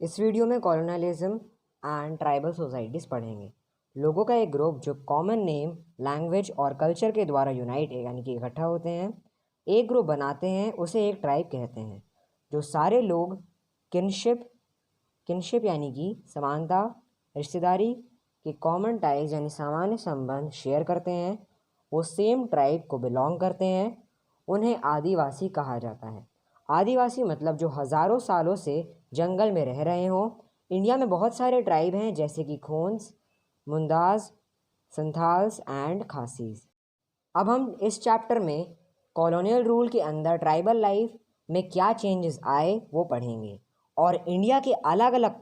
इस वीडियो में colonialism and tribal societies पढ़ेंगे। लोगों का एक ग्रुप जो कॉमन नेम, लैंग्वेज और कल्चर के द्वारा यूनाइट यानी कि इकट्ठा होते हैं, एक ग्रुप बनाते हैं, उसे एक ट्राइब कहते हैं। जो सारे लोग किनशिप यानी कि समानता, रिश्तेदारी के कॉमन टाइज यानी सामान्य संबंध शेयर करते हैं, वो सेम ट्राइब को बिलोंग करते हैं। उन्हें आदिवासी कहा जाता है। आदिवासी मतलब जो हज़ारों सालों से जंगल में रह रहे हों। इंडिया में बहुत सारे ट्राइब हैं जैसे कि खोन्स, मुंदाज, संथाल्स एंड खासीज। अब हम इस चैप्टर में कॉलोनियल रूल के अंदर ट्राइबल लाइफ में क्या चेंजेस आए वो पढ़ेंगे और इंडिया के अलग अलग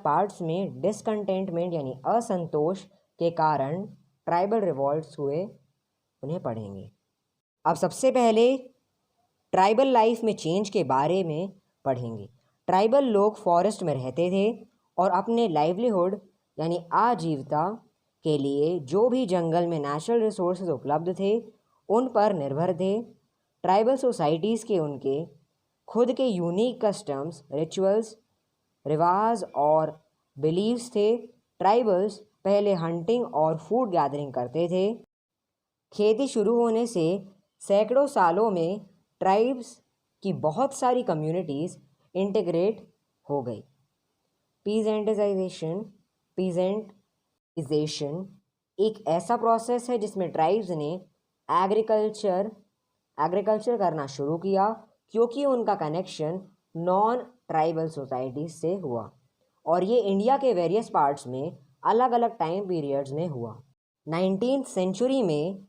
पार्ट्स में डिसकंटेंटमेंट यानी असंतोष के कारण ट्राइबल रिवॉल्ट्स हुए, उन्हें पढ़ेंगे। अब सबसे पहले ट्राइबल लाइफ में चेंज के बारे में पढ़ेंगे। ट्राइबल लोग फॉरेस्ट में रहते थे और अपने लाइवलीहुड यानी आजीविका के लिए जो भी जंगल में नेचुरल रिसोर्सेज उपलब्ध थे उन पर निर्भर थे। ट्राइबल सोसाइटीज़ के उनके खुद के यूनिक कस्टम्स, रिचुअल्स, रिवाज और बिलीव्स थे। ट्राइबल्स पहले हंटिंग और फूड गैदरिंग करते थे। खेती शुरू होने से सैकड़ों सालों में ट्राइब्स की बहुत सारी कम्युनिटीज़ इंटीग्रेट हो गई। पीजेंटाइजेशन एक ऐसा प्रोसेस है जिसमें ट्राइब्स ने एग्रीकल्चर करना शुरू किया क्योंकि उनका कनेक्शन नॉन ट्राइबल सोसाइटीज से हुआ और ये इंडिया के वेरियस पार्ट्स में अलग अलग टाइम पीरियड्स में हुआ। 19th सेंचुरी में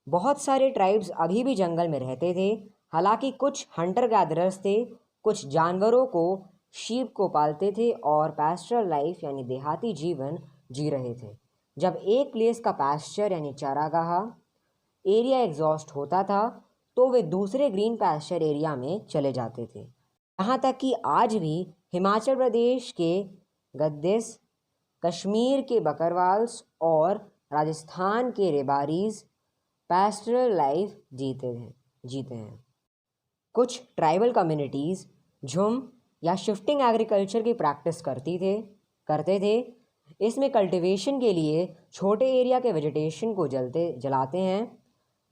बहुत सारे ट्राइब्स अभी भी जंगल में रहते थे। हालांकि कुछ हंटर गैदरर्स थे, कुछ जानवरों को, शीप को पालते थे और पैस्चरल लाइफ यानी देहाती जीवन जी रहे थे। जब एक प्लेस का पैस्चर यानी चारागाह एरिया एग्जॉस्ट होता था तो वे दूसरे ग्रीन पैस्चर एरिया में चले जाते थे। यहाँ तक कि आज भी हिमाचल प्रदेश के गद्दिस, कश्मीर के बकरवाल्स और राजस्थान के रेबारीज पैस्टरल लाइफ जीते हैं। कुछ ट्राइबल कम्युनिटीज़ झुम या शिफ्टिंग एग्रीकल्चर की प्रैक्टिस करते थे। इसमें कल्टीवेशन के लिए छोटे एरिया के वेजिटेशन को जलाते हैं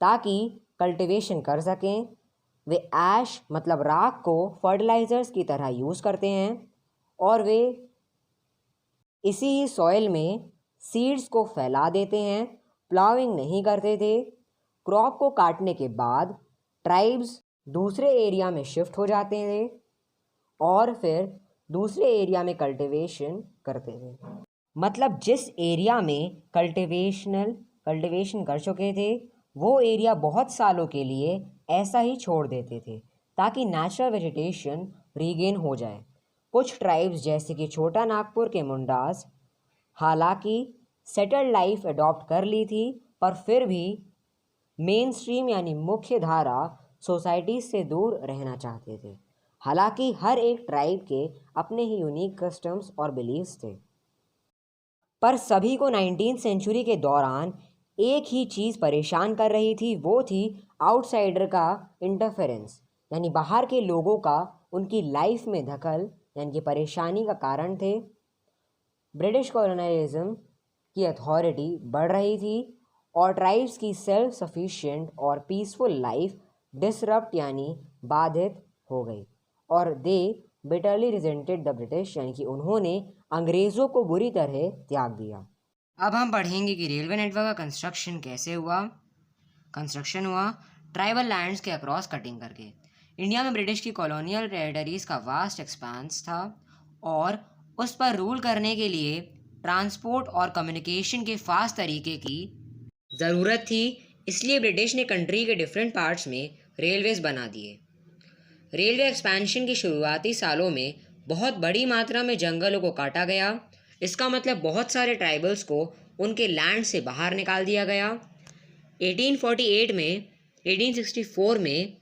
ताकि कल्टीवेशन कर सकें। वे ऐश मतलब राख को फर्टिलाइजर्स की तरह यूज़ करते हैं और वे इसी ही सॉइल में सीड्स को फैला देते हैं। प्लाविंग नहीं करते थे। क्रॉप को काटने के बाद ट्राइब्स दूसरे एरिया में शिफ्ट हो जाते थे और फिर दूसरे एरिया में कल्टीवेशन करते थे। मतलब जिस एरिया में कल्टीवेशन कर चुके थे वो एरिया बहुत सालों के लिए ऐसा ही छोड़ देते थे ताकि नेचुरल वेजिटेशन रीगेन हो जाए। कुछ ट्राइब्स जैसे कि छोटा नागपुर के मुंडास हालांकि सेटल्ड लाइफ अडॉप्ट कर ली थी पर फिर भी मेन स्ट्रीम यानी मुख्य धारा सोसाइटी से दूर रहना चाहते थे। हालांकि हर एक ट्राइब के अपने ही यूनिक कस्टम्स और बिलीव्स थे, पर सभी को 19th सेंचुरी के दौरान एक ही चीज़ परेशान कर रही थी, वो थी आउटसाइडर का इंटरफेरेंस यानी बाहर के लोगों का उनकी लाइफ में दखल यानी कि परेशानी का कारण थे। ब्रिटिश कॉलोनियलिज्म की अथॉरिटी बढ़ रही थी और ट्राइब्स की सेल्फ सफिशिएंट और पीसफुल लाइफ डिसरप्ट यानी बाधित हो गई और दे बिटरली रिजेंटेड द ब्रिटिश यानी कि उन्होंने अंग्रेज़ों को बुरी तरह त्याग दिया। अब हम पढ़ेंगे कि रेलवे नेटवर्क का कंस्ट्रक्शन हुआ ट्राइबल लैंड्स के अक्रॉस कटिंग करके। इंडिया में ब्रिटिश की कॉलोनियल टेरिटरीज का वास्ट एक्सपांस था और उस पर रूल करने के लिए ट्रांसपोर्ट और कम्युनिकेशन के फास्ट तरीके की ज़रूरत थी। इसलिए ब्रिटिश ने कंट्री के डिफरेंट पार्ट्स में रेलवेज बना दिए। रेलवे एक्सपेंशन के शुरुआती सालों में बहुत बड़ी मात्रा में जंगलों को काटा गया। इसका मतलब बहुत सारे ट्राइबल्स को उनके लैंड से बाहर निकाल दिया गया। 1864 में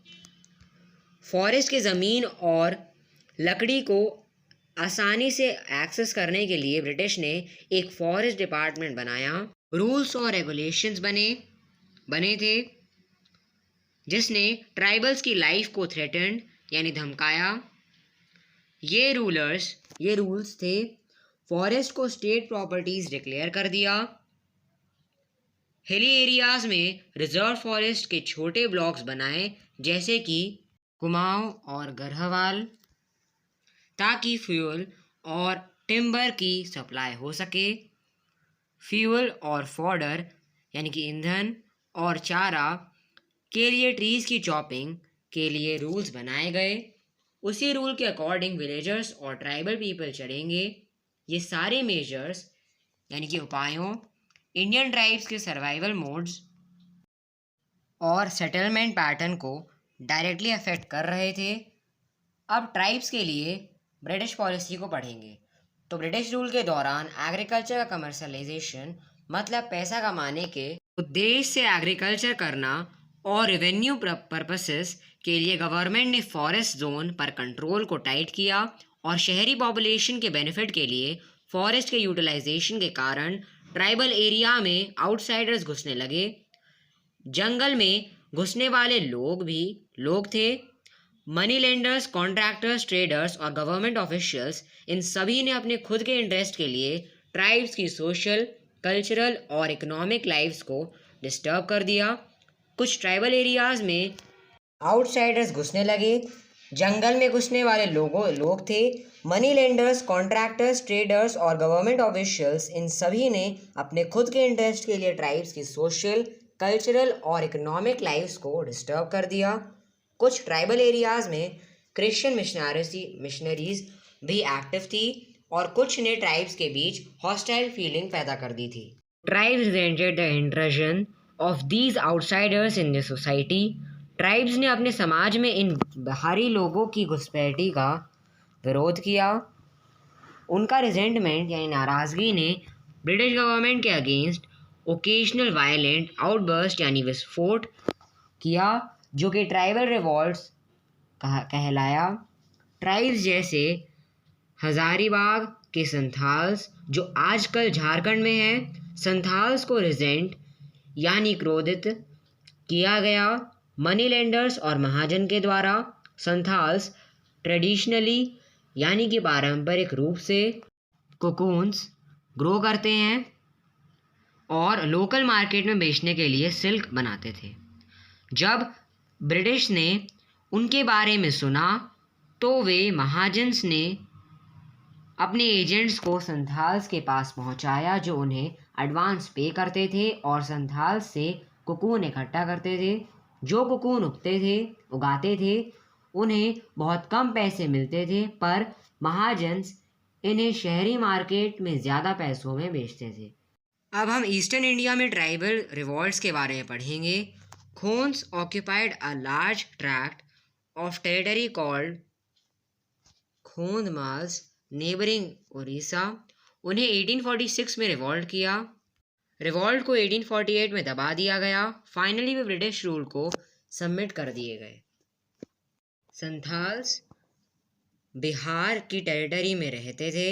फॉरेस्ट की ज़मीन और लकड़ी को आसानी से एक्सेस करने के लिए ब्रिटिश ने एक फॉरेस्ट डिपार्टमेंट बनाया। रूल्स और रेगुलेशंस बने थे जिसने ट्राइबल्स की लाइफ को थ्रेटन्ड यानी धमकाया। ये रूल्स थे, फॉरेस्ट को स्टेट प्रॉपर्टीज डिक्लेयर कर दिया, हिली एरियाज में रिजर्व फॉरेस्ट के छोटे ब्लॉक्स बनाए जैसे कि कुमाऊं और गढ़वाल, ताकि फ्यूल और टिम्बर की सप्लाई हो सके। फ्यूल और फॉडर यानी कि ईंधन और चारा के लिए ट्रीज़ की चॉपिंग के लिए रूल्स बनाए गए। उसी रूल के अकॉर्डिंग विलेजर्स और ट्राइबल पीपल चलेंगे। ये सारे मेजर्स यानी कि उपायों इंडियन ट्राइब्स के सर्वाइवल मोड्स और सेटलमेंट पैटर्न को डायरेक्टली अफेक्ट कर रहे थे। अब ट्राइब्स के लिए ब्रिटिश पॉलिसी को पढ़ेंगे। तो ब्रिटिश रूल के दौरान एग्रीकल्चर का कमर्शलाइजेशन मतलब पैसा कमाने के उद्देश्य से एग्रीकल्चर करना और रेवेन्यू पर्पसेस के लिए गवर्नमेंट ने फॉरेस्ट जोन पर कंट्रोल को टाइट किया और शहरी पॉपुलेशन के बेनिफिट के लिए फॉरेस्ट के यूटिलाइजेशन के कारण ट्राइबल एरिया में आउटसाइडर्स घुसने लगे। जंगल में घुसने वाले लोग थे। मनी लेंडर्स, कॉन्ट्रैक्टर्स, ट्रेडर्स और गवर्नमेंट ऑफिशियल्स, इन सभी ने अपने खुद के इंटरेस्ट के लिए ट्राइब्स की सोशल, कल्चरल और इकोनॉमिक लाइफ्स को डिस्टर्ब कर दिया। कुछ ट्राइबल एरियाज में आउटसाइडर्स घुसने लगे। जंगल में घुसने वाले लोग थे। मनी लेंडर्स, कॉन्ट्रैक्टर्स, ट्रेडर्स और गवर्नमेंट ऑफिशियल्स, इन सभी ने अपने खुद के इंटरेस्ट के लिए ट्राइब्स की सोशल, कल्चरल और इकोनॉमिक लाइफ्स को डिस्टर्ब कर दिया। कुछ ट्राइबल एरियाज में क्रिश्चियन मिशनरीज भी एक्टिव थी और कुछ ने ट्राइब्स के बीच हॉस्टाइल फीलिंग पैदा कर दी थी। Tribes resented the intrusion of these outsiders in the society. Tribes ने अपने समाज में इन बाहरी लोगों की घुसपैठी का विरोध किया। उनका रिजेंटमेंट यानी नाराज़गी ने ब्रिटिश गवर्नमेंट के अगेंस्ट ओकेजनल वायलेंट आउटबर्स्ट यानी विस्फोट किया, जो कि ट्राइबल रिवॉल्ट्स कहलाया। ट्राइब्स जैसे हजारीबाग के संथाल्स, जो आजकल झारखंड में है, संथाल्स को रिजेंट यानी क्रोधित किया गया मनी लेंडर्स और महाजन के द्वारा। संथाल्स ट्रेडिशनली यानी कि पारंपरिक रूप से कोकून्स ग्रो करते हैं और लोकल मार्केट में बेचने के लिए सिल्क बनाते थे। जब ब्रिटिश ने उनके बारे में सुना तो वे महाजन्स ने अपने एजेंट्स को संथाल्स के पास पहुंचाया, जो उन्हें एडवांस पे करते थे और संथाल्स से कोकून इकट्ठा करते थे। जो कोकून उगाते थे उन्हें बहुत कम पैसे मिलते थे, पर महाजन्स इन्हें शहरी मार्केट में ज़्यादा पैसों में बेचते थे। अब हम ईस्टर्न इंडिया में ट्राइबल रिवॉल्ट्स के बारे में पढ़ेंगे। Khonds occupied a large tract of territory called Khondmals neighbouring Orissa. उन्हें 1846 में रिवॉल्ट किया। रिवॉल्ट को 1848 में दबा दिया गया। फाइनली वे ब्रिटिश रूल को सबमिट कर दिए गए। संथाल्स बिहार की टेरिटरी में रहते थे।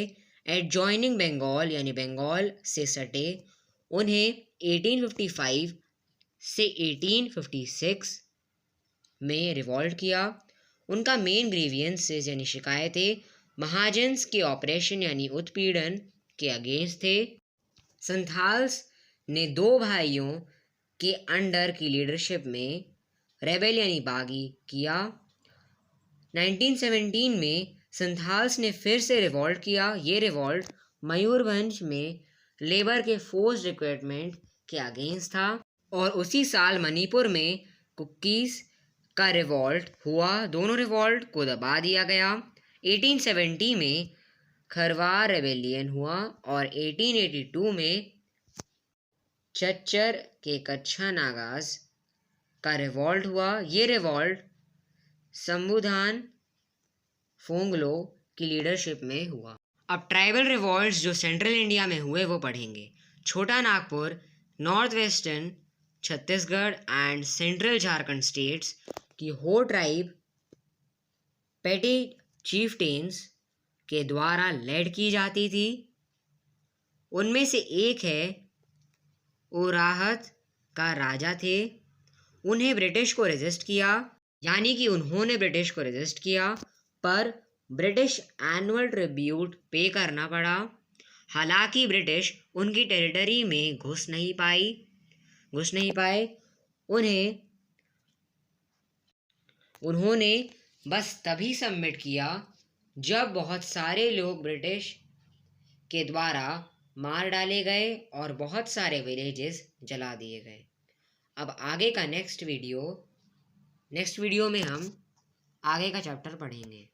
एडजॉइनिंग बंगाल यानी बंगाल से सटे उन्हें 1855 से 1856 में रिवॉल्ट किया। उनका मेन ग्रीवियंसेस यानी शिकायतें महाजन्स के ऑपरेशन यानी उत्पीड़न के अगेंस्ट थे। संथाल्स ने दो भाइयों के अंडर की लीडरशिप में रेबेल यानी बागी किया। 1917 में संथाल्स ने फिर से रिवॉल्ट किया। ये रिवॉल्ट मयूरभंज में लेबर के फोर्स रिक्रूटमेंट के अगेंस्ट था और उसी साल मणिपुर में कुकीज़ का रिवॉल्ट हुआ। दोनों रिवॉल्ट को दबा दिया गया। 1870 में खरवार रेबेलियन हुआ और 1882 में चच्चर के कच्छा नागाज का रिवॉल्ट हुआ। ये रिवॉल्ट शंभुधान फोंगलो की लीडरशिप में हुआ। अब ट्राइबल रिवॉल्ट्स जो सेंट्रल इंडिया में हुए वो पढ़ेंगे। छोटा Nagpur, north western Chhattisgarh and central Jharkhand states की हो ट्राइब पेटी चीफ्टेन्स के द्वारा लेड की जाती थी। उनमें से एक है ओराहत का राजा थे। उन्हें ब्रिटिश को रेजिस्ट किया, यानी कि उन्होंने ब्रिटिश को रेजिस्ट किया, पर ब्रिटिश एनुअल ट्रिब्यूट पे करना पड़ा। हालांकि ब्रिटिश उनकी टेरिटरी में घुस नहीं पाए। उन्होंने बस तभी सबमिट किया जब बहुत सारे लोग ब्रिटिश के द्वारा मार डाले गए और बहुत सारे विलेजेस जला दिए गए। अब आगे का नेक्स्ट वीडियो में हम आगे का चैप्टर पढ़ेंगे।